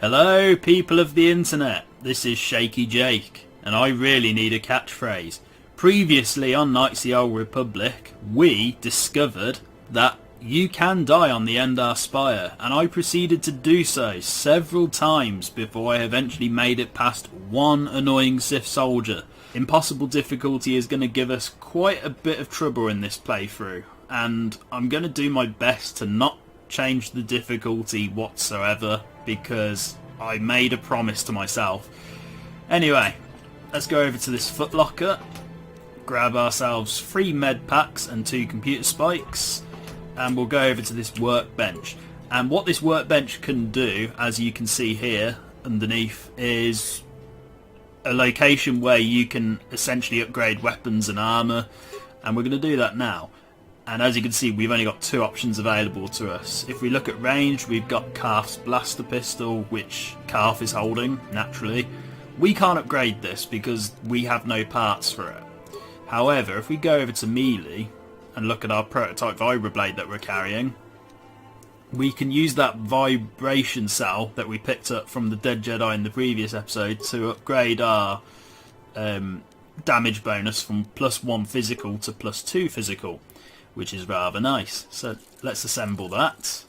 Hello, people of the internet. This is Shaky Jake, and I really need a catchphrase. Previously on Knights of the Old Republic, we discovered that you can die on the Endar Spire, and I proceeded to do so several times before I eventually made it past one annoying Sith soldier. Impossible difficulty is going to give us quite a bit of trouble in this playthrough, and I'm going to do my best to not change the difficulty whatsoever because I made a promise to myself. Anyway, let's go over to this footlocker, grab ourselves 3 med packs and 2 computer spikes, and we'll go over to this workbench. And what this workbench can do, as you can see here underneath, is a location where you can essentially upgrade weapons and armour, and we're going to do that now. And as you can see, we've only got 2 options available to us. If we look at range, we've got Carth's blaster pistol, which Carth is holding, naturally. We can't upgrade this because we have no parts for it. However, if we go over to melee and look at our prototype vibroblade that we're carrying, we can use that vibration cell that we picked up from the dead Jedi in the previous episode to upgrade our damage bonus from +1 physical to +2 physical, which is rather nice. So let's assemble that,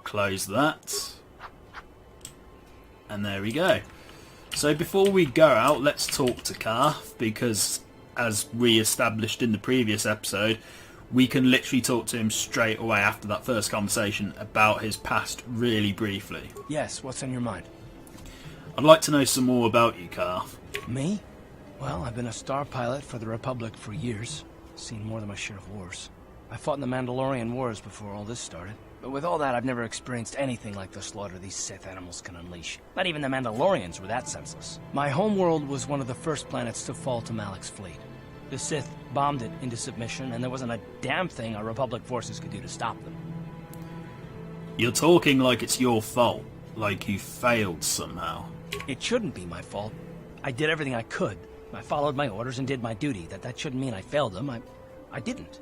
close that, and there we go. So before we go out, let's talk to Carth, because as we established in the previous episode, we can literally talk to him straight away after that first conversation about his past really briefly. Yes, what's on your mind? I'd like to know some more about you, Carth. Me? Well, I've been a star pilot for the Republic for years. Seen more than my share of wars. I fought in the Mandalorian Wars before all this started. But with all that, I've never experienced anything like the slaughter these Sith animals can unleash. Not even the Mandalorians were that senseless. My homeworld was one of the first planets to fall to Malak's fleet. The Sith bombed it into submission, and there wasn't a damn thing our Republic forces could do to stop them. You're talking like it's your fault, like you failed somehow. It shouldn't be my fault. I did everything I could. I followed my orders and did my duty. That shouldn't mean I failed them. I didn't.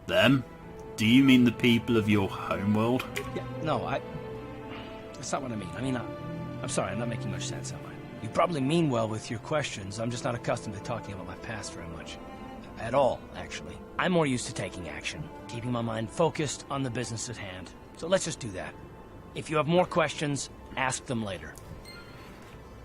Them? Do you mean the people of your homeworld? Yeah, no, that's not what I mean. I'm sorry, I'm not making much sense, am I? You probably mean well with your questions. I'm just not accustomed to talking about my past very much. At all, actually. I'm more used to taking action, keeping my mind focused on the business at hand. So let's just do that. If you have more questions, ask them later.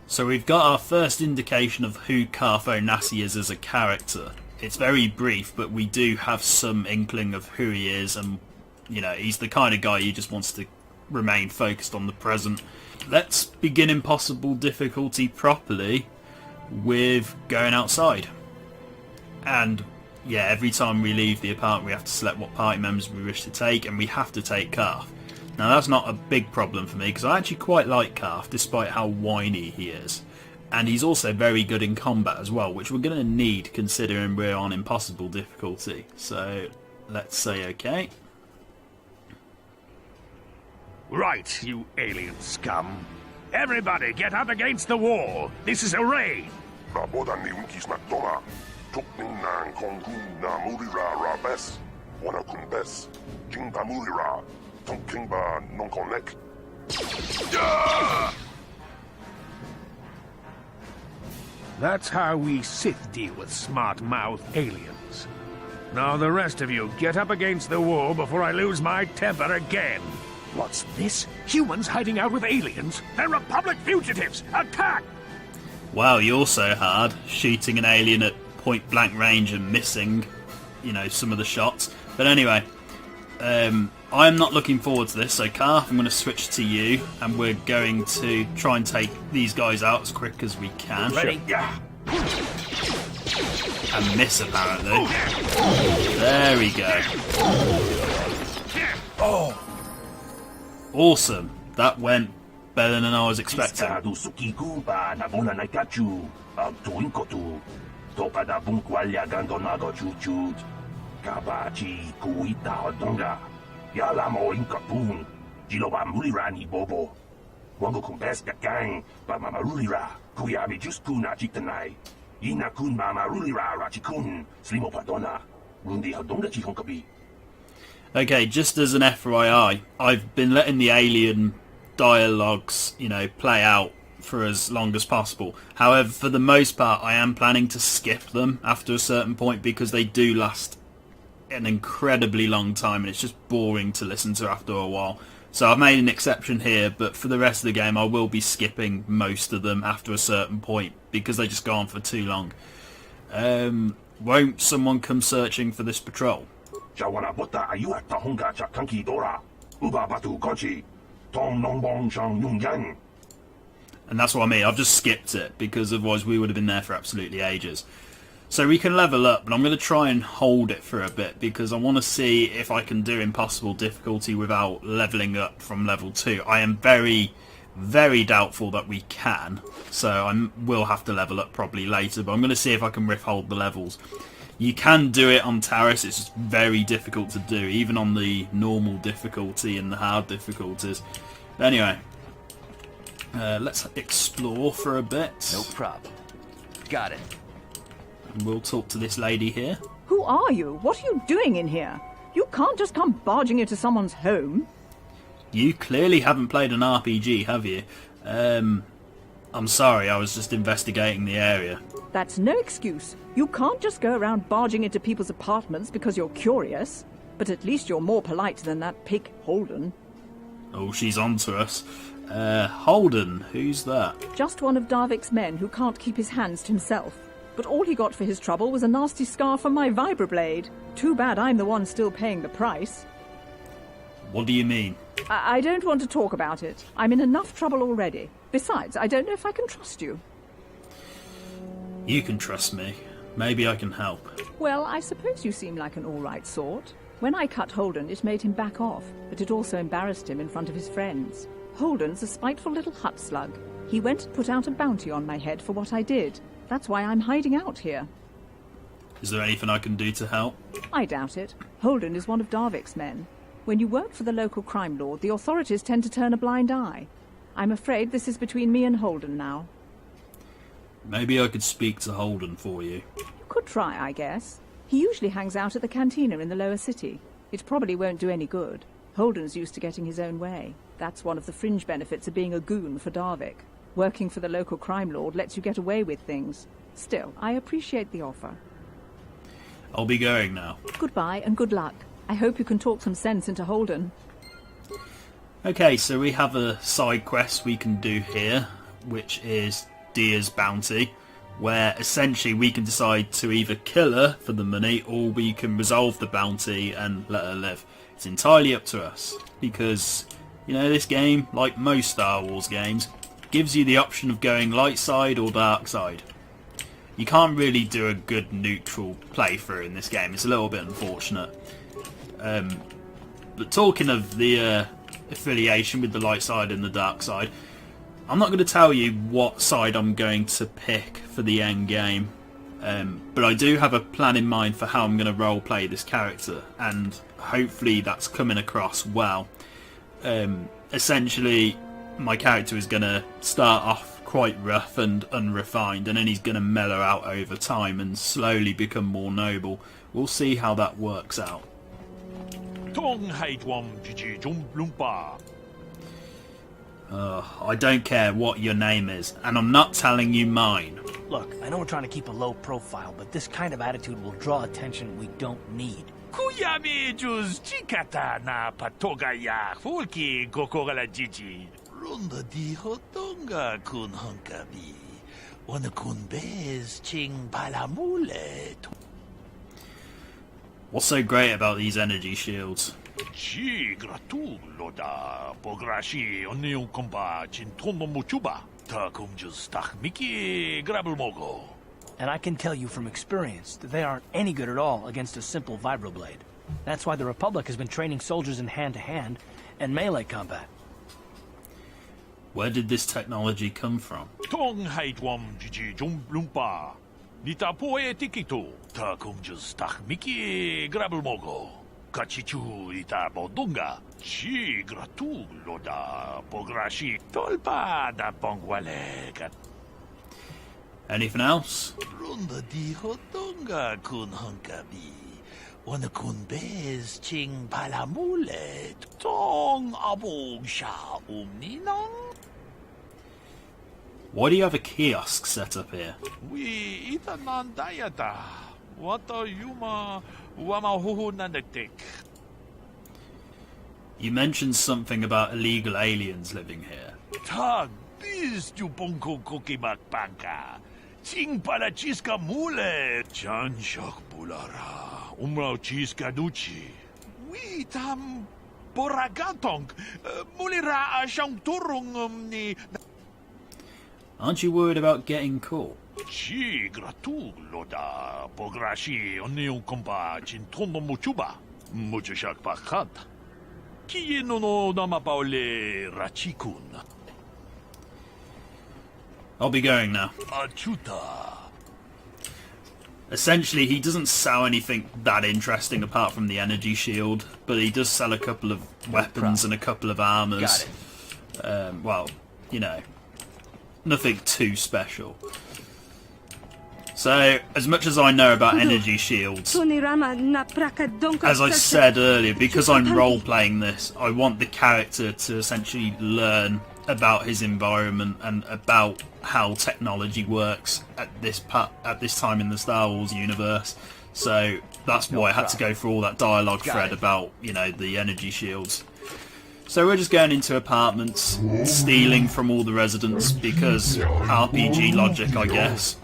So we've got our first indication of who Carth Onasi is as a character. It's very brief, but we do have some inkling of who he is, and you know, he's the kind of guy who just wants to remain focused on the present. Let's begin impossible difficulty properly with going outside. And yeah, every time we leave the apartment we have to select what party members we wish to take, and we have to take Carth. Now that's not a big problem for me because I actually quite like Carth despite how whiny he is. And he's also very good in combat as well, which we're going to need considering we're on impossible difficulty. So let's say okay. Right, you alien scum. Everybody get up against the wall. This is a raid. That's how we Sith deal with smart-mouthed aliens. Now the rest of you, get up against the wall before I lose my temper again. What's this? Humans hiding out with aliens? They're Republic fugitives! Attack! Wow, you're so hard, shooting an alien at point-blank range and missing, you know, some of the shots. But anyway, I'm not looking forward to this, so Carth, I'm going to switch to you, and we're going to try and take these guys out as quick as we can. Ready? Yeah. And miss, apparently. There we go. Oh! Awesome. That went better than I was expecting. Okay, just as an FYI, I've been letting the alien dialogues, play out for as long as possible. However, for the most part, I am planning to skip them after a certain point because they do last an incredibly long time and it's just boring to listen to after a while. So I've made an exception here, but for the rest of the game I will be skipping most of them after a certain point because they just go on for too long. Won't someone come searching for this patrol? And that's what I mean, I've just skipped it because otherwise we would have been there for absolutely ages. So we can level up, but I'm going to try and hold it for a bit because I want to see if I can do impossible difficulty without leveling up from level 2. I am very, very doubtful that we can, so I will have to level up probably later, but I'm going to see if I can hold the levels. You can do it on Taris, it's just very difficult to do, even on the normal difficulty and the hard difficulties. Anyway, let's explore for a bit. No problem. Got it. And we'll talk to this lady here. Who are you? What are you doing in here? You can't just come barging into someone's home. You clearly haven't played an RPG, have you? I'm sorry, I was just investigating the area. That's no excuse. You can't just go around barging into people's apartments because you're curious. But at least you're more polite than that pig Holden. Oh, she's on to us. Holden, who's that? Just one of Darvik's men who can't keep his hands to himself. But all he got for his trouble was a nasty scar from my vibroblade. Too bad I'm the one still paying the price. What do you mean? I don't want to talk about it. I'm in enough trouble already. Besides, I don't know if I can trust you. You can trust me. Maybe I can help. Well, I suppose you seem like an all-right sort. When I cut Holden, it made him back off, but it also embarrassed him in front of his friends. Holden's a spiteful little hut slug. He went and put out a bounty on my head for what I did. That's why I'm hiding out here. Is there anything I can do to help? I doubt it. Holden is one of Darvik's men. When you work for the local crime lord, the authorities tend to turn a blind eye. I'm afraid this is between me and Holden now. Maybe I could speak to Holden for you. You could try, I guess. He usually hangs out at the Cantina in the lower city. It probably won't do any good. Holden's used to getting his own way. That's one of the fringe benefits of being a goon for Darvik. Working for the local crime lord lets you get away with things. Still, I appreciate the offer. I'll be going now. Goodbye and good luck. I hope you can talk some sense into Holden. Okay, so we have a side quest we can do here, which is Dia's bounty, where essentially we can decide to either kill her for the money or we can resolve the bounty and let her live. It's entirely up to us, because, this game, like most Star Wars games, gives you the option of going light side or dark side. You can't really do a good neutral playthrough in this game, it's a little bit unfortunate. But talking of the affiliation with the light side and the dark side, I'm not going to tell you what side I'm going to pick for the end game, but I do have a plan in mind for how I'm going to roleplay this character, and hopefully that's coming across well. Essentially, my character is going to start off quite rough and unrefined, and then he's going to mellow out over time and slowly become more noble. We'll see how that works out. I don't care what your name is, and I'm not telling you mine. Look, I know we're trying to keep a low profile, but this kind of attitude will draw attention we don't need. Runda di hotonga kun hunkabi. Wana kun bez ching palamule. What's so great about these energy shields? Chi gratulo da pograshi onion komba chintono muchuba. Ta kumjus tak miki grabelmogo. And I can tell you from experience that they aren't any good at all against a simple vibroblade. That's why the Republic has been training soldiers in hand-to-hand and melee combat. Where did this technology come from? Tong haitwam jiji jumblumpa. Nita poe tikito. Ta kumjus tak miki grabelmogo. Kachichu ita bodunga. Chi gratulo da pograshi tolpa da pongwale. Anything else? Runda di hotonga kun hunkabi. One kun bez ching palamulet tong abog sha umninang. Why do you have a kiosk set up here? We itanan dayata. Wata yuma wama huhu nanektik. You mentioned something about illegal aliens living here. Tag biz ju bonko kokimak banka. Ching pala chiska mule. Chan shok bulara. Umrao chiska duchi. We tam boragatong. Mulira asyang turong ni. Aren't you worried about getting caught? Chi gratu loda. Pograshi onion kompa chintono muchuba. Muchashak pakat. Kiye no nama paole rachikun. I'll be going now. Achuta. Essentially, he doesn't sell anything that interesting apart from the energy shield, but he does sell a couple of weapons and a couple of armors. Well, you know, nothing too special. So, as much as I know about energy shields, as I said earlier, because I'm role-playing this, I want the character to essentially learn about his environment and about how technology works at this time in the Star Wars universe. So that's why I had to go through all that dialogue thread about, you know, the energy shields. So we're just going into apartments, stealing from all the residents because RPG logic, I guess.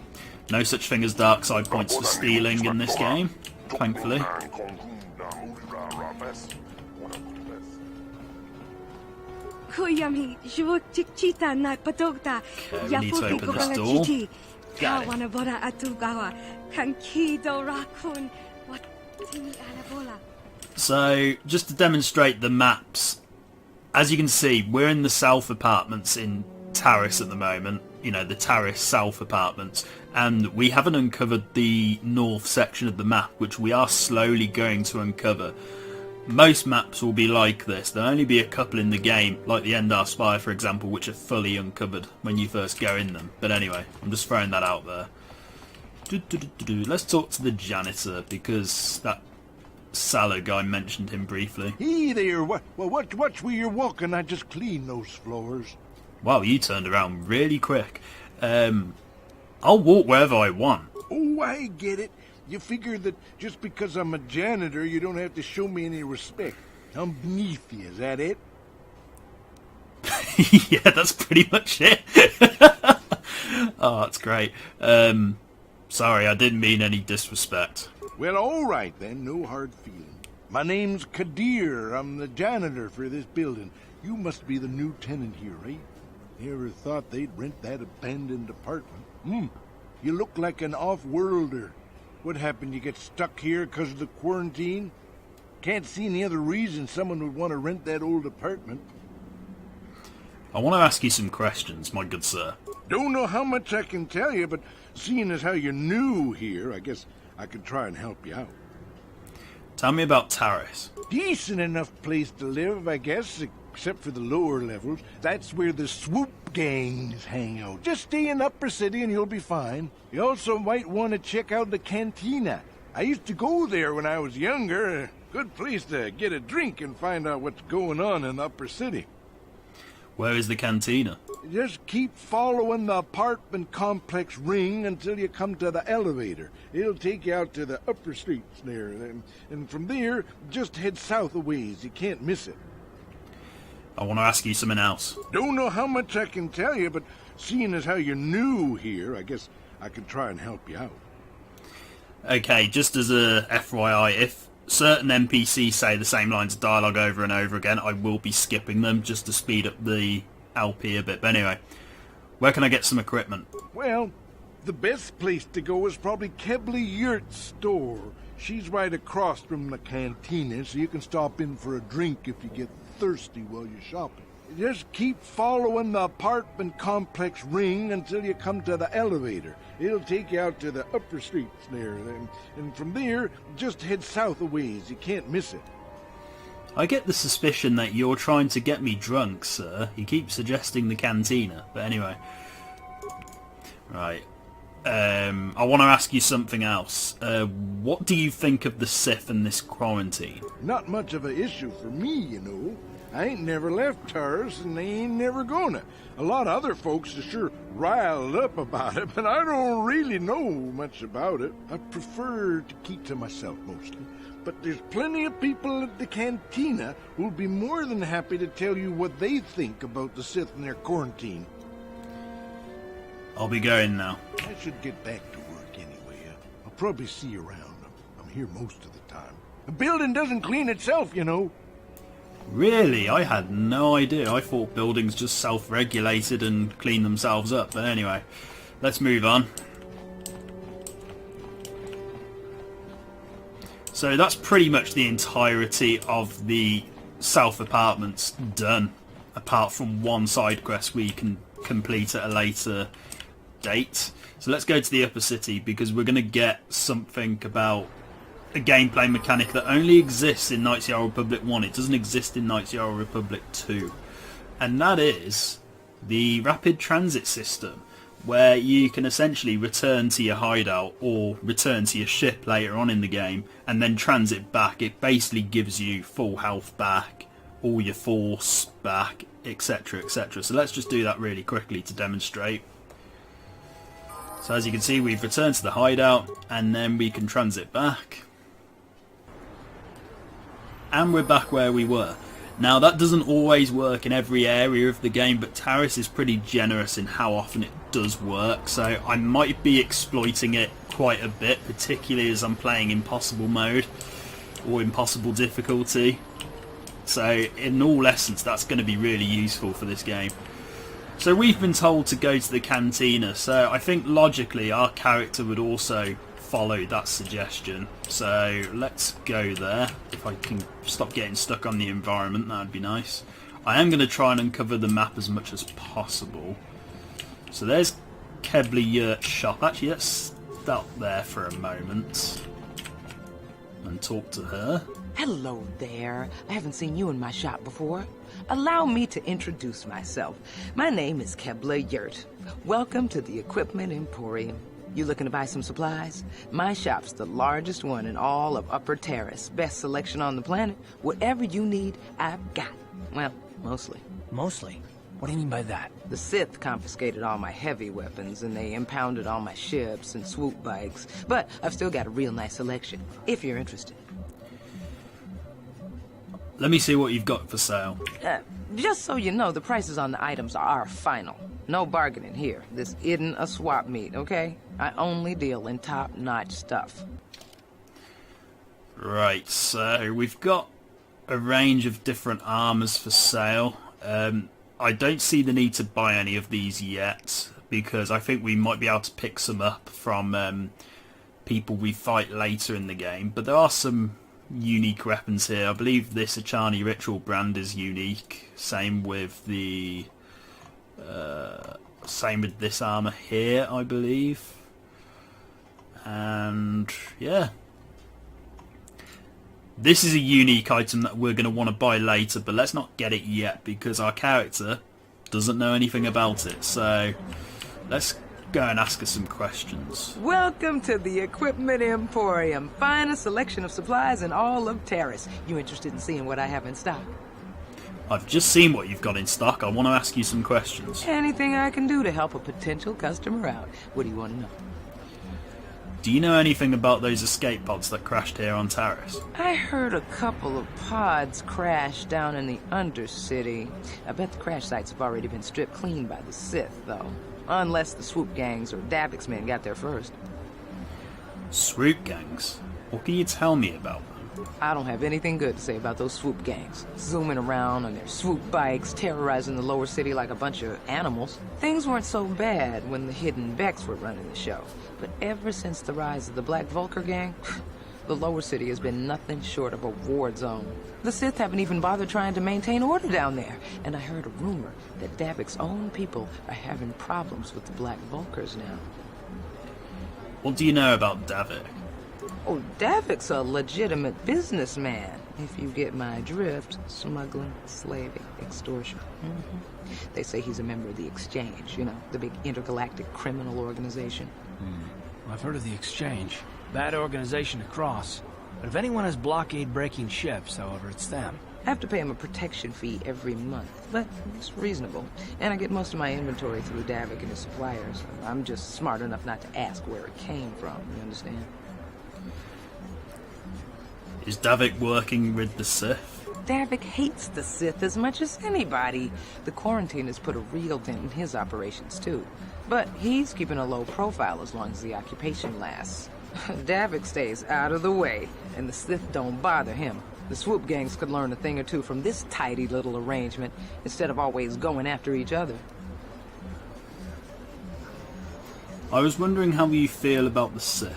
No such thing as dark side points for stealing in this game, thankfully. Okay, we need to open this door. So, just to demonstrate the maps, as you can see, we're in the south apartments in Taris at the moment, you know, the Taris south apartments, and we haven't uncovered the north section of the map, which we are slowly going to uncover. Most maps will be like this. There'll only be a couple in the game, like the Endar Spire, for example, which are fully uncovered when you first go in them. But anyway, I'm just throwing that out there. Let's talk to the janitor, because that Sallow guy mentioned him briefly. Hey there, watch where you're walking. I just cleaned those floors. Wow, you turned around really quick. I'll walk wherever I want. Oh, I get it. You figure that just because I'm a janitor, you don't have to show me any respect. I'm beneath you, is that it? Yeah, that's pretty much it. Oh, that's great. Sorry, I didn't mean any disrespect. Well, all right then, no hard feeling. My name's Kadir. I'm the janitor for this building. You must be the new tenant here, right? Never thought they'd rent that abandoned apartment. You look like an off-worlder. What happened? You get stuck here because of the quarantine? Can't see any other reason someone would want to rent that old apartment. I want to ask you some questions, my good sir. Don't know how much I can tell you, but seeing as how you're new here, I guess I could try and help you out. Tell me about Taris. Decent enough place to live, I guess, except for the lower levels. That's where the swoop gangs hang out. Just stay in Upper City and you'll be fine. You also might want to check out the Cantina. I used to go there when I was younger. A good place to get a drink and find out what's going on in the Upper City. Where is the Cantina? Just keep following the apartment complex ring until you come to the elevator. It'll take you out to the upper streets there. And from there, just head south a ways. You can't miss it. I want to ask you something else. Don't know how much I can tell you, but seeing as how you're new here, I guess I could try and help you out. Okay, just as a FYI, if certain NPCs say the same lines of dialogue over and over again, I will be skipping them just to speed up the LP a bit. But anyway, where can I get some equipment? Well, the best place to go is probably Kebley Yurt's store. She's right across from the Cantina, so you can stop in for a drink if you get thirsty while you're shopping. Just keep following the apartment complex ring until you come to the elevator. It'll take you out to the upper streets there. And from there, just head south a ways. You can't miss it. I get the suspicion that you're trying to get me drunk, sir. You keep suggesting the Cantina. But anyway. Right. I want to ask you something else. What do you think of the Sith and this quarantine? Not much of an issue for me, you know. I ain't never left Taris, and they ain't never gonna. A lot of other folks are sure riled up about it, but I don't really know much about it. I prefer to keep to myself mostly. But there's plenty of people at the Cantina who'll be more than happy to tell you what they think about the Sith and their quarantine. I'll be going now. I should get back to work anyway. I'll probably see you around. I'm here most of the time. The building doesn't clean itself, you know. Really? I had no idea. I thought buildings just self-regulated and clean themselves up. But anyway, let's move on. So that's pretty much the entirety of the South apartments done, apart from one side quest we can complete at a later date. So let's go to the upper city, because we're going to get something about a gameplay mechanic that only exists in Knights of the Old Republic 1. It doesn't exist in Knights of the Old Republic 2. And that is the rapid transit system, where you can essentially return to your hideout or return to your ship later on in the game and then transit back. It basically gives you full health back, all your force back, etc, etc. So let's just do that really quickly to demonstrate. So as you can see, we've returned to the hideout and then we can transit back. And we're back where we were. Now that doesn't always work in every area of the game, but Taris is pretty generous in how often it does work, so I might be exploiting it quite a bit, particularly as I'm playing impossible mode or impossible difficulty. So in all essence, that's going to be really useful for this game. So we've been told to go to the Cantina, so I think logically our character would also follow that suggestion. So let's go there. If I can stop getting stuck on the environment, that would be nice. I am going to try and uncover the map as much as possible. So there's Kebley Yurt shop. Actually, let's stop there for a moment and talk to her. Hello there. I haven't seen you in my shop before. Allow me to introduce myself. My name is Kebley Yurt. Welcome to the Equipment Emporium. You looking to buy some supplies? My shop's the largest one in all of Upper Taris. Best selection on the planet. Whatever you need, I've got. Well, mostly. Mostly? What do you mean by that? The Sith confiscated all my heavy weapons, and they impounded all my ships and swoop bikes. But I've still got a real nice selection, if you're interested. Let me see what you've got for sale. Just so you know, the prices on the items are final. No bargaining here. This isn't a swap meet, okay? I only deal in top-notch stuff. Right, so we've got a range of different armors for sale. I don't see the need to buy any of these yet, because I think we might be able to pick some up from people we fight later in the game. But there are some unique weapons here. I believe this Achani Ritual brand is unique. Same with the same with this armor here, I believe. And yeah, this is a unique item that we're going to want to buy later, but let's not get it yet because our character doesn't know anything about it. So let's go and ask her some questions. Welcome to the Equipment Emporium. Finest selection of supplies in all of Taris. You interested in seeing what I have in stock? I've just seen what you've got in stock. I want to ask you some questions. Anything I can do to help a potential customer out. What do you want to know? Do you know anything about those escape pods that crashed here on Taris? I heard a couple of pods crash down in the Undercity. I bet the crash sites have already been stripped clean by the Sith, though. Unless the swoop gangs or Davic's men got there first. Swoop gangs? What can you tell me about them? I don't have anything good to say about those swoop gangs. Zooming around on their swoop bikes, terrorizing the lower city like a bunch of animals. Things weren't so bad when the hidden Becks were running the show. But ever since the rise of the Black Vulcar gang, the lower city has been nothing short of a war zone. The Sith haven't even bothered trying to maintain order down there. And I heard a rumor that Davic's own people are having problems with the Black Vulcars now. What do you know about Davic? Oh, Davic's a legitimate businessman. If you get my drift, smuggling, slaving, extortion. They say he's a member of the Exchange, you know, the big intergalactic criminal organization. I've heard of the Exchange. Bad organization to cross. But if anyone has blockade-breaking ships, however, it's them. I have to pay him a protection fee every month, but it's reasonable. And I get most of my inventory through Davik and his suppliers. I'm just smart enough not to ask where it came from, you understand? Is Davik working with the Sith? Davik hates the Sith as much as anybody. The quarantine has put a real dent in his operations, too. But he's keeping a low profile as long as the occupation lasts. Davik stays out of the way, and the Sith don't bother him. The swoop gangs could learn a thing or two from this tidy little arrangement, instead of always going after each other. I was wondering how you feel about the Sith.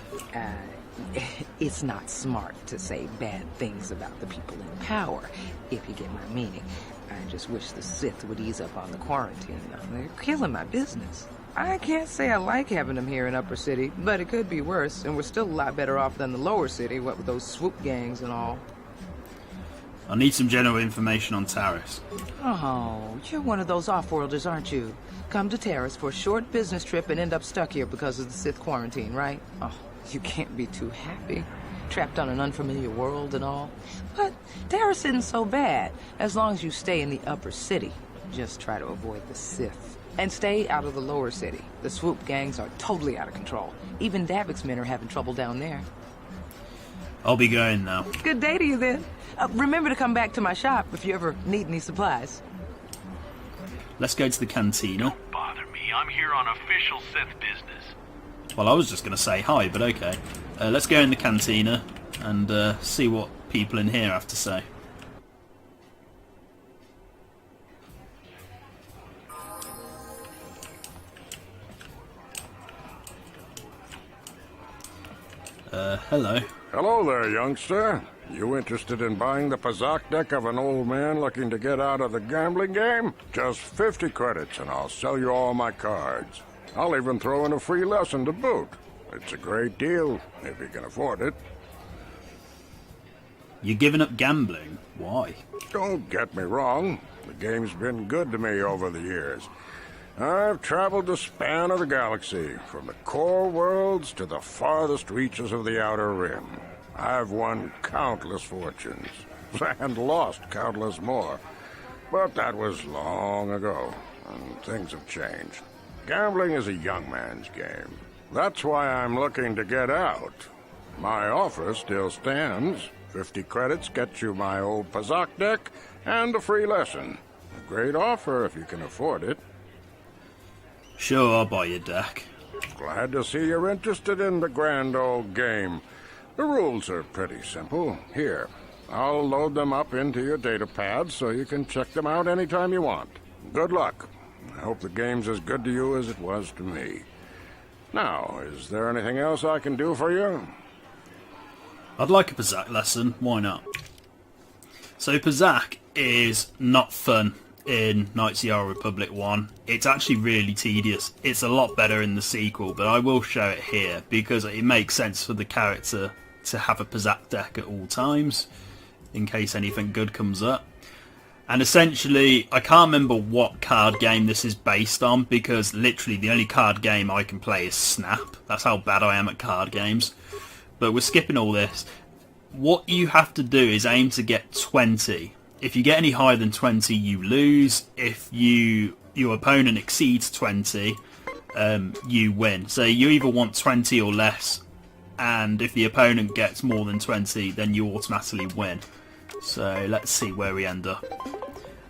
It's not smart to say bad things about the people in power, if you get my meaning. I just wish the Sith would ease up on the quarantine. They're killing my business. I can't say I like having them here in Upper City, but it could be worse, and we're still a lot better off than the Lower City, what with those swoop gangs and all. I need some general information on Taris. Oh, you're one of those off-worlders, aren't you? Come to Taris for a short business trip and end up stuck here because of the Sith quarantine, right? Oh, you can't be too happy. Trapped on an unfamiliar world and all. But Taris isn't so bad, as long as you stay in the Upper City. Just try to avoid the Sith. And stay out of the Lower City. The swoop gangs are totally out of control. Even Davik's men are having trouble down there. I'll be going now. Good day to you then. Remember to come back to my shop if you ever need any supplies. Let's go to the Cantina. Don't bother me. I'm here on official Sith business. Well, I was just going to say hi, but okay. Let's go in the Cantina and see what people in here have to say. Hello. Hello there, youngster. You interested in buying the Pazak deck of an old man looking to get out of the gambling game? Just 50 credits and I'll sell you all my cards. I'll even throw in a free lesson to boot. It's a great deal, if you can afford it. You're giving up gambling? Why? Don't get me wrong. The game's been good to me over the years. I've traveled the span of the galaxy, from the core worlds to the farthest reaches of the Outer Rim. I've won countless fortunes, and lost countless more. But that was long ago, and things have changed. Gambling is a young man's game. That's why I'm looking to get out. My offer still stands. 50 credits gets you my old Pazak deck and a free lesson. A great offer if you can afford it. Sure, I'll buy your deck. Glad to see you're interested in the grand old game. The rules are pretty simple. Here, I'll load them up into your data pad so you can check them out anytime you want. Good luck. I hope the game's as good to you as it was to me. Now, is there anything else I can do for you? I'd like a Pazak lesson, why not? So Pazak is not fun in Knights of the Old Republic 1. It's actually really tedious. It's a lot better in the sequel, but I will show it here because it makes sense for the character to have a Pazak deck at all times in case anything good comes up. And essentially, I can't remember what card game this is based on because literally the only card game I can play is Snap. That's how bad I am at card games. But we're skipping all this. What you have to do is aim to get 20. If you get any higher than 20, you lose. If your opponent exceeds 20, you win. So you either want 20 or less, and if the opponent gets more than 20, then you automatically win. So let's see where we end up.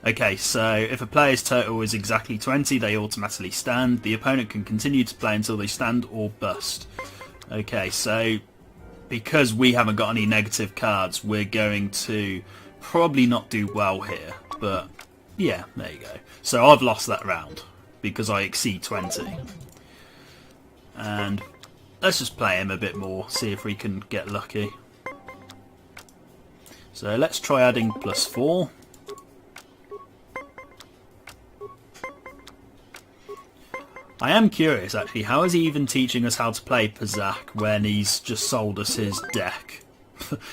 Okay, so if a player's total is exactly 20, they automatically stand. The opponent can continue to play until they stand or bust. Okay, so because we haven't got any negative cards, we're going to probably not do well here, but yeah, there you go. So I've lost that round because I exceed 20. And let's just play him a bit more, see if we can get lucky. So let's try adding +4. I am curious actually, how is he even teaching us how to play Pazak when he's just sold us his deck?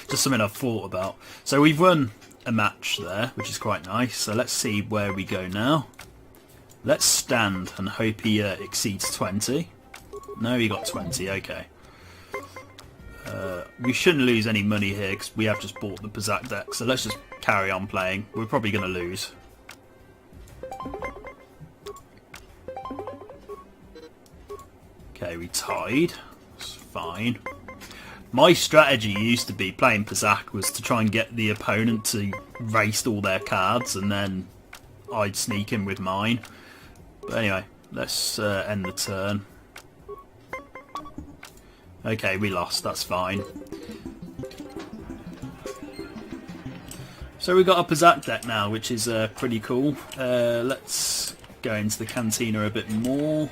just something I've thought about. So we've won a match there, which is quite nice. So let's see where we go now. Let's stand and hope he exceeds 20. No, he got 20, okay. We shouldn't lose any money here because we have just bought the Pazak deck, so let's just carry on playing. We're probably going to lose. Okay, we tied. It's fine. My strategy used to be, playing Pazak, was to try and get the opponent to waste all their cards and then I'd sneak in with mine. But anyway, let's end the turn. Okay, we lost, that's fine. So we've got a Pazak deck now, which is pretty cool. Let's go into the Cantina a bit more.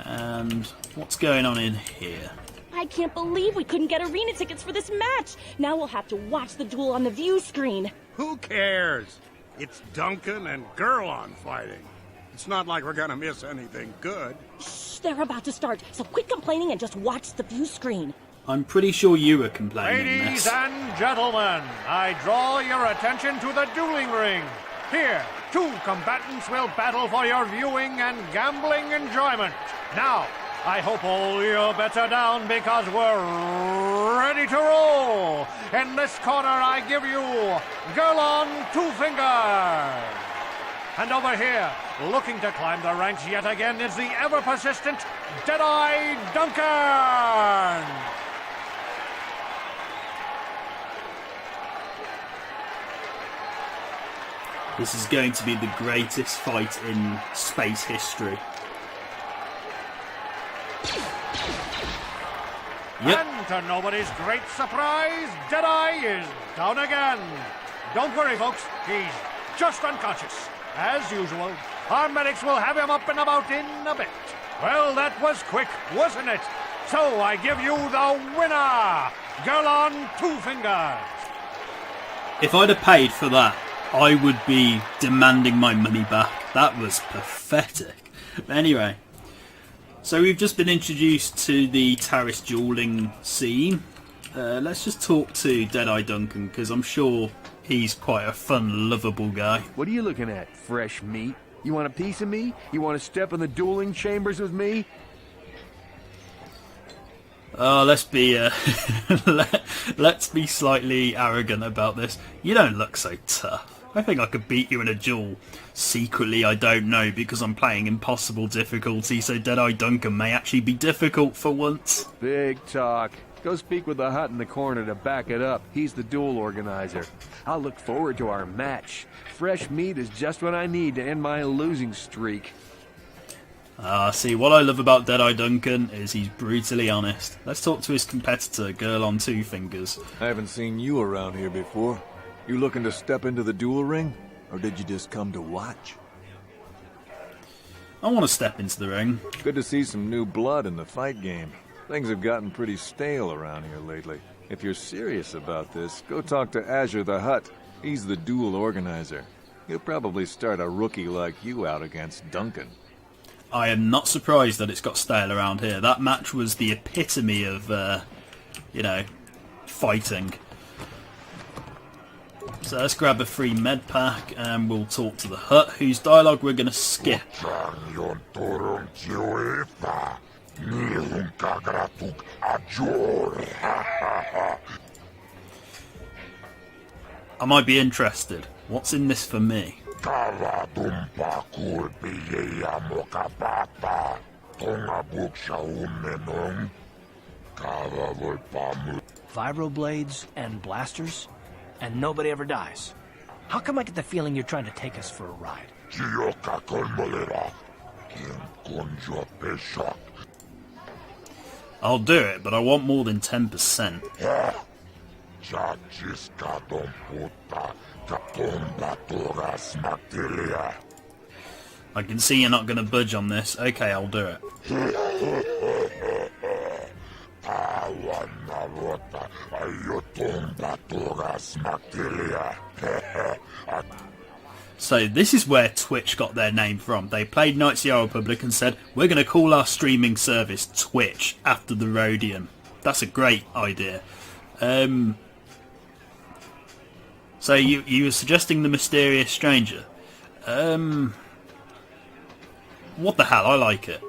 And what's going on in here? I can't believe we couldn't get arena tickets for this match. Now we'll have to watch the duel on the view screen. Who cares? It's Duncan and Gurlon fighting. It's not like we're gonna miss anything good. Shh, they're about to start, so quit complaining and just watch the view screen. I'm pretty sure you were complaining. Ladies and gentlemen, I draw your attention to the dueling ring. Here, two combatants will battle for your viewing and gambling enjoyment. Now, I hope all your bets are down because we're ready to roll. In this corner, I give you Gurlon Two Fingers. And over here, looking to climb the ranks yet again, is the ever-persistent Deadeye Duncan. This is going to be the greatest fight in space history. Yep. And to nobody's great surprise, Deadeye is down again. Don't worry, folks. He's just unconscious. As usual, our medics will have him up and about in a bit. Well, that was quick, wasn't it? So I give you the winner, Gurlon Two Fingers. If I'd have paid for that, I would be demanding my money back. That was pathetic. But anyway, so we've just been introduced to the Taris dueling scene. Let's just talk to Deadeye Duncan, because I'm sure he's quite a fun, lovable guy. What are you looking at, fresh meat? You want a piece of me? You want to step in the dueling chambers with me? Oh, let's be let's be slightly arrogant about this. You don't look so tough. I think I could beat you in a duel. Secretly, I don't know, because I'm playing impossible difficulty, so Deadeye Duncan may actually be difficult for once. Big talk. Go speak with the hut in the corner to back it up. He's the duel organizer. I'll look forward to our match. Fresh meat is just what I need to end my losing streak. See, what I love about Deadeye Duncan is he's brutally honest. Let's talk to his competitor, Gurlon Two Fingers. I haven't seen you around here before. You looking to step into the duel ring? Or did you just come to watch? I want to step into the ring. Good to see some new blood in the fight game. Things have gotten pretty stale around here lately. If you're serious about this, go talk to Azure the Hutt. He's the duel organizer. He'll probably start a rookie like you out against Duncan. I am not surprised that it's got stale around here. That match was the epitome of, fighting. So let's grab a free med pack and we'll talk to the Hut, whose dialogue we're going to skip. I might be interested. What's in this for me? Vibroblades and blasters? And nobody ever dies. How come I get the feeling you're trying to take us for a ride? I'll do it, but I want more than 10%. I can see you're not going to budge on this. Okay, I'll do it. So this is where Twitch got their name from. They played Knights of the Old Republic and said, we're going to call our streaming service Twitch after the Rhodium. That's a great idea. So you were suggesting the mysterious stranger. What the hell? I like it.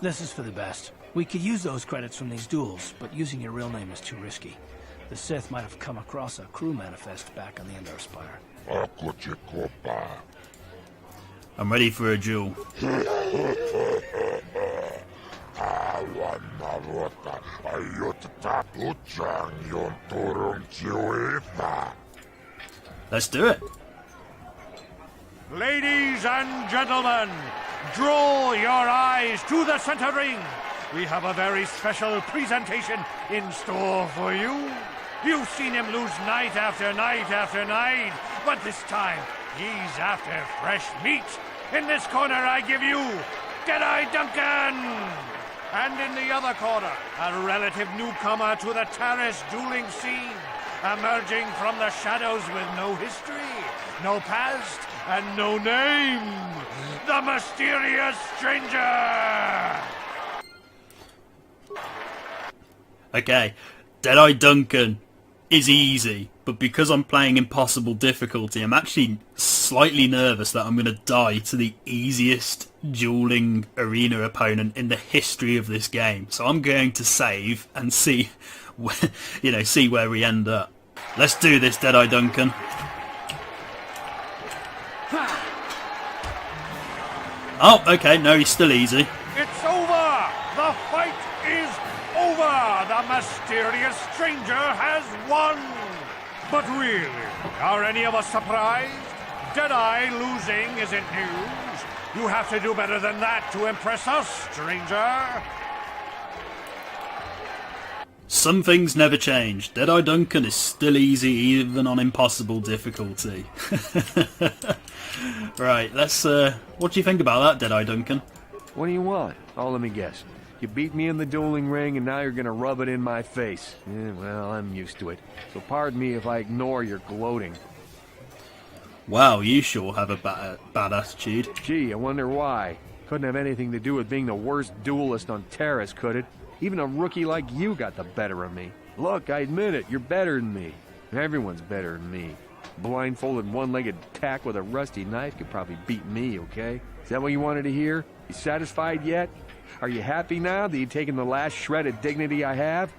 This is for the best. We could use those credits from these duels, but using your real name is too risky. The Sith might have come across a crew manifest back on the Endar Spire. I'm ready for a duel. Let's do it. Ladies and gentlemen, draw your eyes to the center ring. We have a very special presentation in store for you. You've seen him lose night after night after night, but this time he's after fresh meat. In this corner I give you Deadeye Duncan! And in the other corner, a relative newcomer to the Taris dueling scene, emerging from the shadows with no history, no past, and no name, the mysterious stranger! Okay, Deadeye Duncan is easy, but because I'm playing impossible difficulty, I'm actually slightly nervous that I'm going to die to the easiest dueling arena opponent in the history of this game. So I'm going to save and see, see where we end up. Let's do this, Deadeye Duncan. Oh, okay, no, he's still easy. It's over! The fight is over! The mysterious stranger has won! But really, are any of us surprised? Deadeye losing isn't news. You have to do better than that to impress us, stranger. Some things never change. Deadeye Duncan is still easy even on impossible difficulty. Right, let's... what do you think about that, Deadeye Duncan? What do you want? Oh, let me guess. You beat me in the dueling ring and now you're gonna rub it in my face. Well, I'm used to it. So pardon me if I ignore your gloating. Wow, you sure have a bad attitude. Gee, I wonder why. Couldn't have anything to do with being the worst duelist on Taris, could it? Even a rookie like you got the better of me. Look, I admit it, you're better than me. Everyone's better than me. Blindfolded one-legged tack with a rusty knife could probably beat me, okay? Is that what you wanted to hear? You satisfied yet? Are you happy now that you've taken the last shred of dignity I have?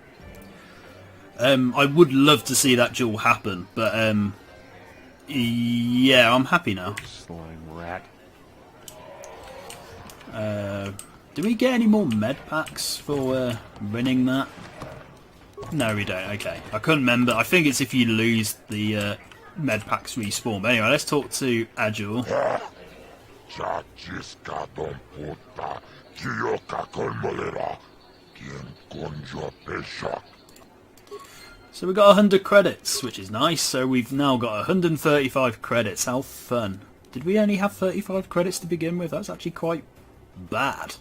I would love to see that duel happen, but, yeah, I'm happy now. Slime rat. Do we get any more med packs for winning that? No, we don't. Okay. I couldn't remember. I think it's if you lose the med packs respawn. But anyway, let's talk to Agile. So we got 100 credits, which is nice. So we've now got 135 credits. How fun. Did we only have 35 credits to begin with? That's actually quite bad.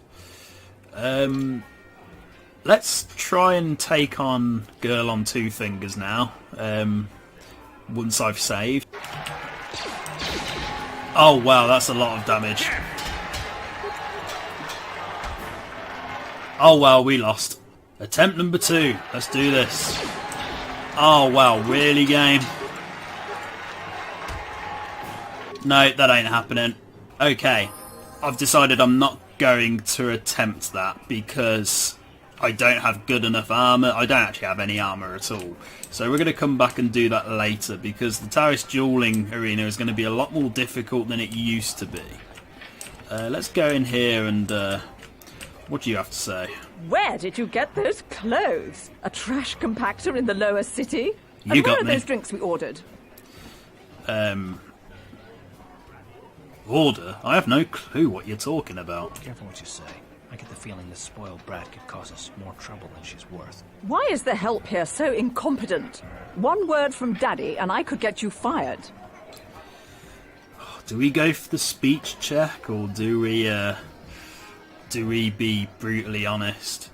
Let's try and take on Girl on Two Fingers now. Once I've saved. Oh wow, that's a lot of damage. Oh wow, we lost. Attempt number 2. Let's do this. Oh wow, really, game? No, that ain't happening. Okay, I've decided I'm not going to attempt that because I don't have good enough armour. I don't actually have any armour at all. So we're going to come back and do that later because the Taris dueling arena is going to be a lot more difficult than it used to be. Let's go in here and... what do you have to say? Where did you get those clothes? A trash compactor in the lower city? You got where are me. those drinks we ordered? Order? I have no clue what you're talking about. Careful what you say. I get the feeling this spoiled brat could cause us more trouble than she's worth. Why is the help here so incompetent? One word from Daddy and I could get you fired. Do we go for the speech check or do we be brutally honest?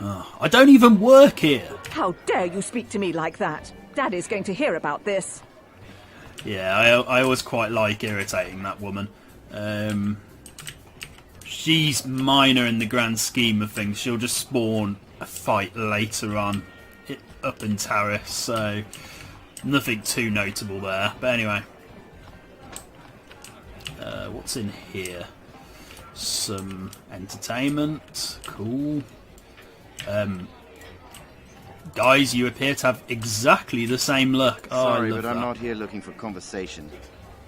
Oh, I don't even work here. How dare you speak to me like that? Daddy's going to hear about this. Yeah, I always quite like irritating that woman. she's minor in the grand scheme of things. She'll just spawn a fight later on up in Taris, so nothing too notable there. But anyway, what's in here? Some entertainment. Cool. Guys, you appear to have exactly the same look. Oh, Sorry, I love but I'm that. not here looking for conversation.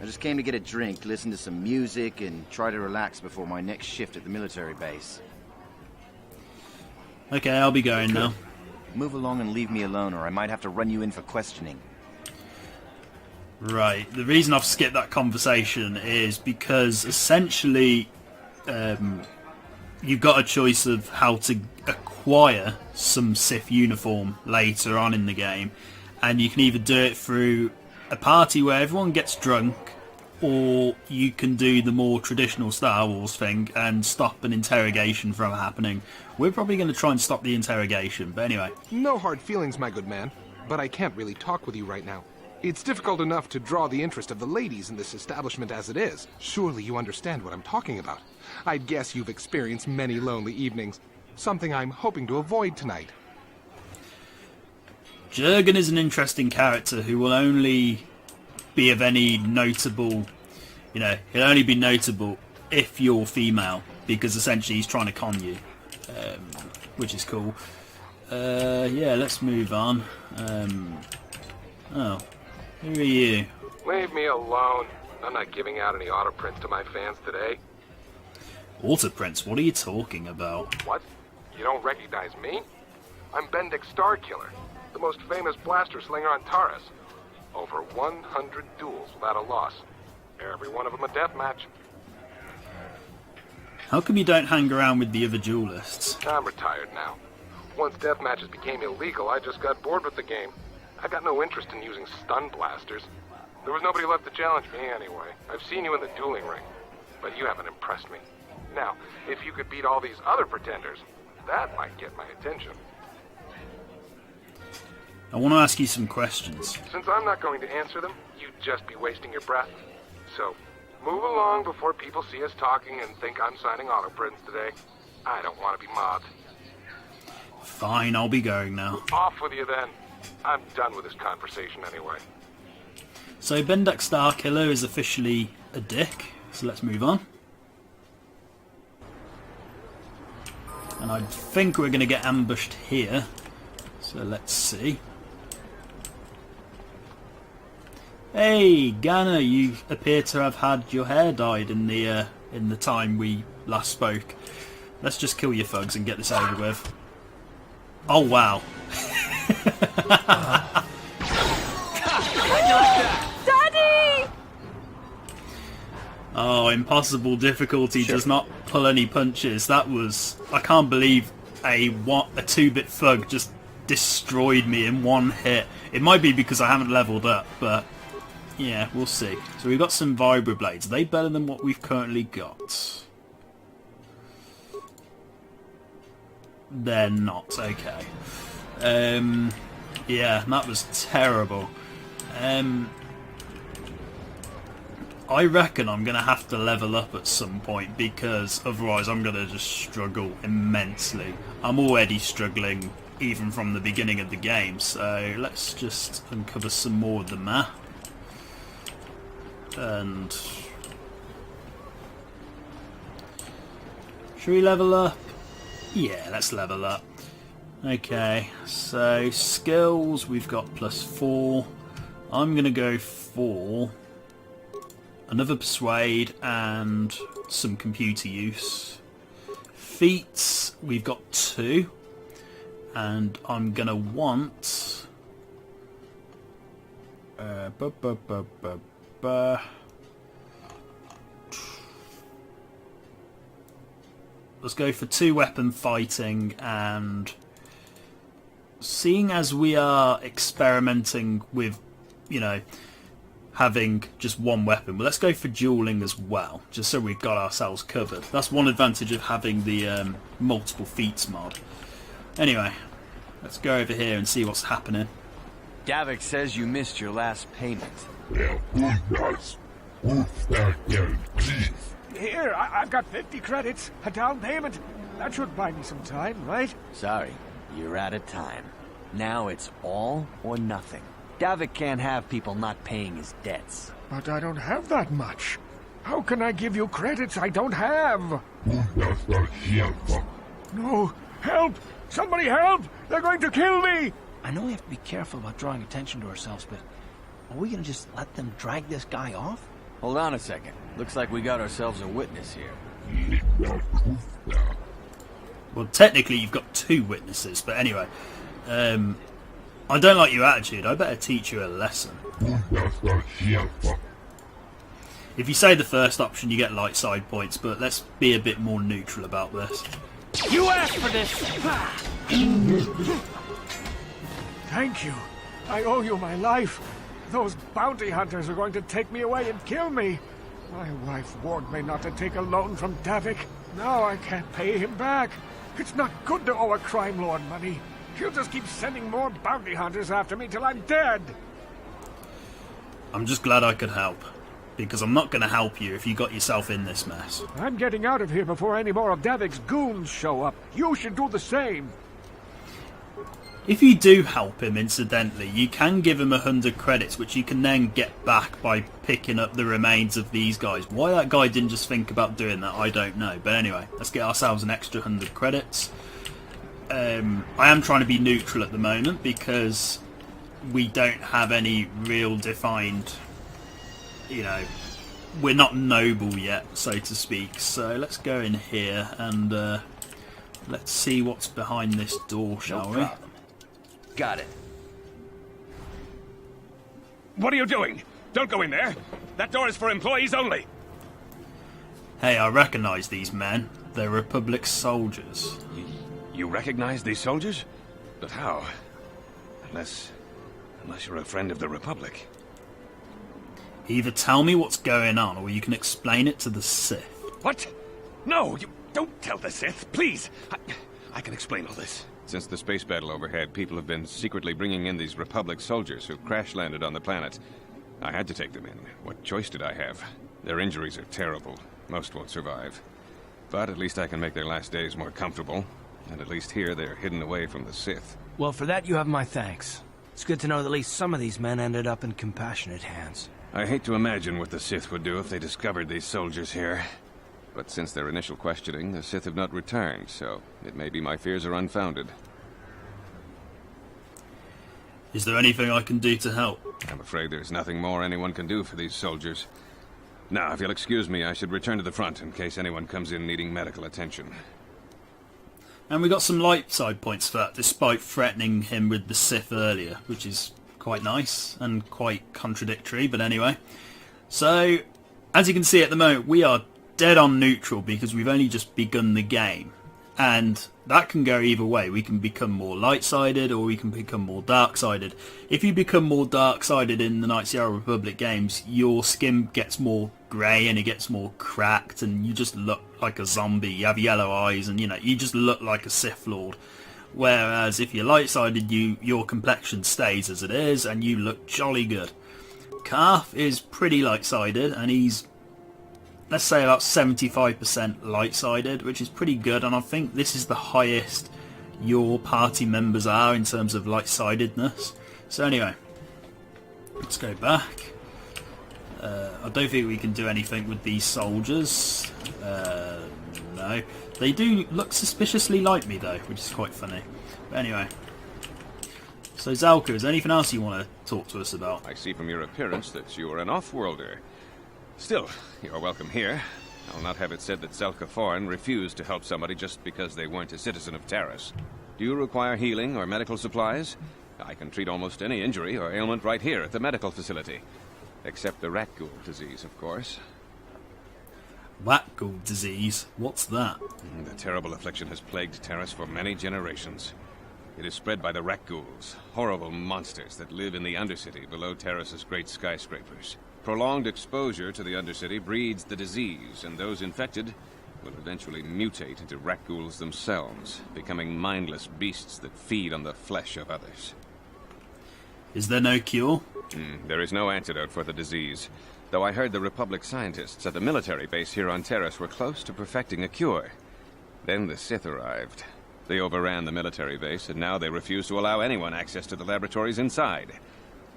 I just came to get a drink, listen to some music, and try to relax before my next shift at the military base. Okay, I'll be going now. Move along and leave me alone, or I might have to run you in for questioning. Right. The reason I've skipped that conversation is because essentially you've got a choice of how to acquire some Sith uniform later on in the game, and you can either do it through a party where everyone gets drunk, or you can do the more traditional Star Wars thing and stop an interrogation from happening. We're probably going to try and stop the interrogation, but anyway. No hard feelings, my good man, but I can't really talk with you right now. It's difficult enough to draw the interest of the ladies in this establishment as it is. Surely you understand what I'm talking about. I'd guess you've experienced many lonely evenings, something I'm hoping to avoid tonight. Jurgen is an interesting character who will only be of any notable, he'll only be notable if you're female, because essentially he's trying to con you, which is cool. Yeah, let's move on. Oh, who are you? Leave me alone. I'm not giving out any auto prints to my fans today. Auto prints? What are you talking about? What? You don't recognize me? I'm Bendick Starkiller, the most famous blaster slinger on Taris. Over 100 duels without a loss. Every one of them a death match. How come you don't hang around with the other duelists? I'm retired now. Once death matches became illegal, I just got bored with the game. I got no interest in using stun blasters. There was nobody left to challenge me anyway. I've seen you in the dueling ring, but you haven't impressed me. Now, if you could beat all these other pretenders, that might get my attention. I want to ask you some questions. Since I'm not going to answer them, you'd just be wasting your breath. So, move along before people see us talking and think I'm signing auto prints today. I don't want to be mobbed. Fine, I'll be going now. Off with you then. I'm done with this conversation anyway. So Bendick Starkiller is officially a dick, so let's move on. And I think we're going to get ambushed here, so let's see. Hey, Ganna, you appear to have had your hair dyed in the time we last spoke. Let's just kill your thugs and get this over with. Oh wow. Daddy! Oh, impossible difficulty does not pull any punches. That was... I can't believe a 2-bit thug just destroyed me in one hit. It might be because I haven't leveled up, but... yeah, we'll see. So we've got some vibroblades. Are they better than what we've currently got? They're not. Okay. Yeah, that was terrible. I reckon I'm going to have to level up at some point, because otherwise I'm going to just struggle immensely. I'm already struggling even from the beginning of the game, so let's just uncover some more of the map. And should we level up? Yeah, let's level up. Okay, so skills, we've got +4. I'm going to go for another persuade and some computer use. Feats, we've got 2. And I'm going to want... let's go for 2 weapon fighting, and seeing as we are experimenting with, having just one weapon, well, let's go for dueling as well, just so we've got ourselves covered. That's one advantage of having the multiple feats mod. Anyway, let's go over here and see what's happening. Davik says you missed your last payment. Here, I've got 50 credits, a down payment. That should buy me some time, right? Sorry, you're out of time. Now it's all or nothing. Davik can't have people not paying his debts. But I don't have that much. How can I give you credits I don't have? No, help! Somebody help! They're going to kill me! I know we have to be careful about drawing attention to ourselves, but are we gonna just let them drag this guy off? Hold on a second. Looks like we got ourselves a witness here. Well, technically you've got 2 witnesses, but anyway. I don't like your attitude. I better teach you a lesson. If you say the first option, you get light side points, but let's be a bit more neutral about this. You asked for this! Thank you. I owe you my life. Those bounty hunters are going to take me away and kill me. My wife warned me not to take a loan from Davik. Now I can't pay him back. It's not good to owe a crime lord money. He'll just keep sending more bounty hunters after me till I'm dead. I'm just glad I could help, because I'm not going to help you if you got yourself in this mess. I'm getting out of here before any more of Davik's goons show up. You should do the same. If you do help him, incidentally, you can give him 100 credits, which you can then get back by picking up the remains of these guys. Why that guy didn't just think about doing that, I don't know. But anyway, let's get ourselves an extra 100 credits. I am trying to be neutral at the moment because we don't have any real defined, you know, we're not noble yet, so to speak. So let's go in here and let's see what's behind this door, shall we? Got it. What are you doing? Don't go in there. That door is for employees only. Hey, I recognise these men. They're Republic soldiers. You recognize these soldiers? But how? Unless you're a friend of the Republic. Either tell me what's going on, or you can explain it to the Sith. What? No, you don't tell the Sith, please. I can explain all this. Since the space battle overhead, people have been secretly bringing in these Republic soldiers who crash-landed on the planet. I had to take them in. What choice did I have? Their injuries are terrible. Most won't survive. But at least I can make their last days more comfortable. And at least here, they're hidden away from the Sith. Well, for that you have my thanks. It's good to know that at least some of these men ended up in compassionate hands. I hate to imagine what the Sith would do if they discovered these soldiers here. But since their initial questioning, the Sith have not returned, so it may be my fears are unfounded. Is there anything I can do to help? I'm afraid there's nothing more anyone can do for these soldiers. Now, if you'll excuse me, I should return to the front in case anyone comes in needing medical attention. And we got some light side points for that, despite threatening him with the Sith earlier, which is quite nice and quite contradictory, but anyway. So, as you can see at the moment, we are dead on neutral because we've only just begun the game. And that can go either way. We can become more light-sided or we can become more dark-sided. If you become more dark-sided in the Knights of the Old Republic games, your skin gets more grey and it gets more cracked and you just look like a zombie. You have yellow eyes and, you know, you just look like a Sith Lord. Whereas if you're light-sided, your complexion stays as it is and you look jolly good. Carth is pretty light-sided and he's, let's say, about 75% light-sided, which is pretty good, and I think this is the highest your party members are in terms of light-sidedness. So anyway, let's go back. I don't think we can do anything with these soldiers. No. They do look suspiciously like me though, which is quite funny. But anyway. So Zalka, is there anything else you want to talk to us about? I see from your appearance that you are an off-worlder. Still, you're welcome here. I'll not have it said that Zelka Foreign refused to help somebody just because they weren't a citizen of Taris. Do you require healing or medical supplies? I can treat almost any injury or ailment right here at the medical facility. Except the rat ghoul disease, of course. Rat ghoul disease? What's that? The terrible affliction has plagued Taris for many generations. It is spread by the rat ghouls, horrible monsters that live in the Undercity below Taris's great skyscrapers. Prolonged exposure to the Undercity breeds the disease, and those infected will eventually mutate into rat ghouls themselves, becoming mindless beasts that feed on the flesh of others. Is there no cure? There is no antidote for the disease. though I heard the Republic scientists at the military base here on Taris were close to perfecting a cure. Then the Sith arrived. They overran the military base, and now they refuse to allow anyone access to the laboratories inside.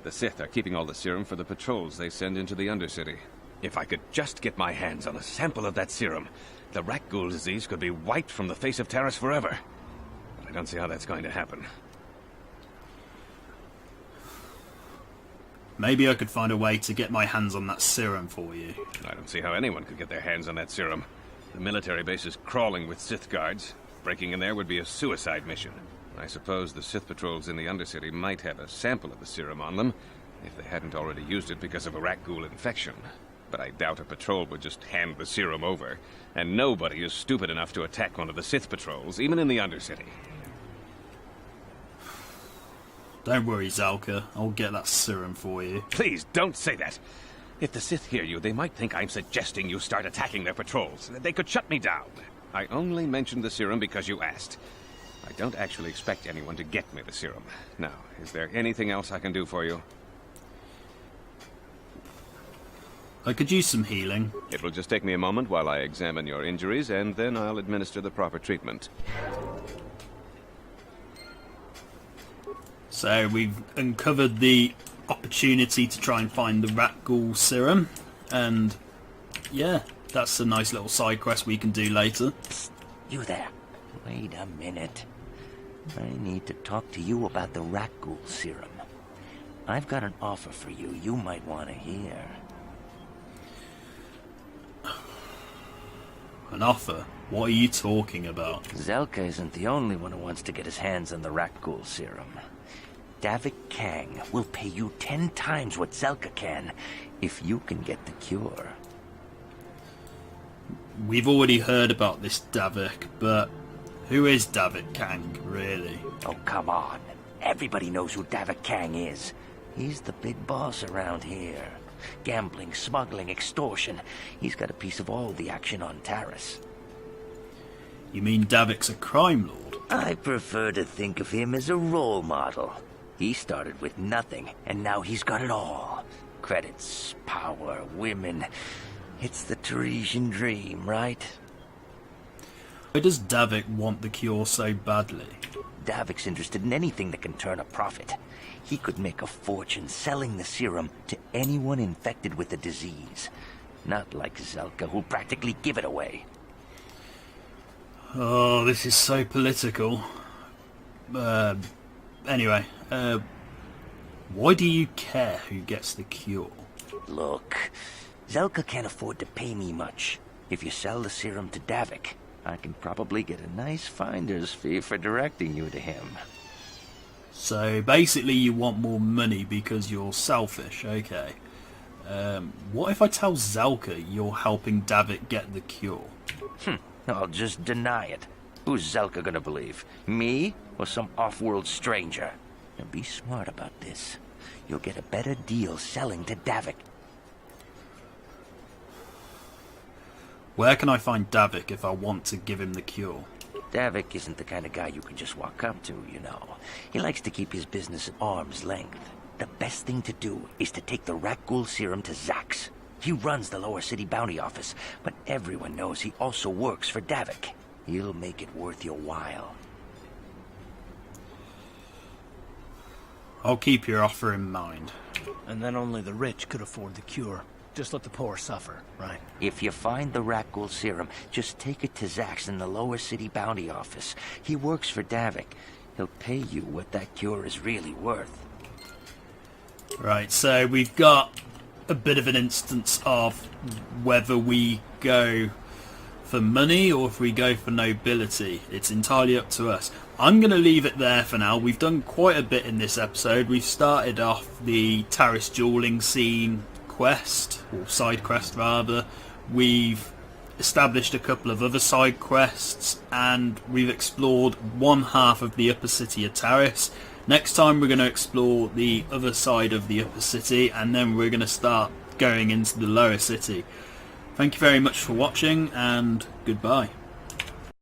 The Sith are keeping all the serum for the patrols they send into the Undercity. If I could just get my hands on a sample of that serum, the rat ghoul disease could be wiped from the face of Taris forever. But I don't see how that's going to happen. Maybe I could find a way to get my hands on that serum for you. I don't see how anyone could get their hands on that serum. The military base is crawling with Sith guards. Breaking in there would be a suicide mission. I suppose the Sith patrols in the Undercity might have a sample of the serum on them, if they hadn't already used it because of a rat ghoul infection. But I doubt a patrol would just hand the serum over, and nobody is stupid enough to attack one of the Sith patrols, even in the Undercity. Don't worry, Zalka. I'll get that serum for you. Please, don't say that. If the Sith hear you, they might think I'm suggesting you start attacking their patrols. They could shut me down. I only mentioned the serum because you asked. I don't actually expect anyone to get me the serum. Now, is there anything else I can do for you? I could use some healing. It will just take me a moment while I examine your injuries, and then I'll administer the proper treatment. So we've uncovered the opportunity to try and find the rat ghoul serum, and yeah, that's a nice little side quest we can do later. Psst, you there. Wait a minute. I need to talk to you about the rat ghoul serum. I've got an offer for you might want to hear. An offer? What are you talking about? Zelka isn't the only one who wants to get his hands on the rat ghoul serum. Davik Kang will pay you 10 times what Zelka can if you can get the cure. We've already heard about this Davik, but who is Davik Kang, really? Oh, come on. Everybody knows who Davik Kang is. He's the big boss around here. Gambling, smuggling, extortion. He's got a piece of all the action on Taris. You mean Davik's a crime lord? I prefer to think of him as a role model. He started with nothing, and now he's got it all. Credits, power, women. It's the Tarisian dream, right? Why does Davik want the cure so badly? Davik's interested in anything that can turn a profit. He could make a fortune selling the serum to anyone infected with the disease. Not like Zelka, who'll practically give it away. Oh, this is so political. Anyway, why do you care who gets the cure? Look, Zelka can't afford to pay me much. If you sell the serum to Davik, I can probably get a nice finder's fee for directing you to him. So basically you want more money because you're selfish, okay. What if I tell Zelka you're helping Davik get the cure? I'll just deny it. Who's Zelka gonna believe? Me or some off-world stranger? Now be smart about this. You'll get a better deal selling to Davik. Where can I find Davik if I want to give him the cure? Davik isn't the kind of guy you can just walk up to, you know. He likes to keep his business at arm's length. The best thing to do is to take the rat ghoul serum to Zax. He runs the lower city bounty office, but everyone knows he also works for Davik. He'll make it worth your while. I'll keep your offer in mind. And then only the rich could afford the cure. Just let the poor suffer, right? If you find the rat ghoul serum, just take it to Zax in the lower city bounty office. He works for Davik. He'll pay you what that cure is really worth. Right, so we've got a bit of an instance of whether we go for money or if we go for nobility. It's entirely up to us. I'm going to leave it there for now. We've done quite a bit in this episode. We've started off the Taris dueling scene quest, or side quest rather. We've established a couple of other side quests, and we've explored one half of the upper city of Taris. Next time we're going to explore the other side of the upper city, and then we're going to start going into the lower city. Thank you very much for watching, and goodbye.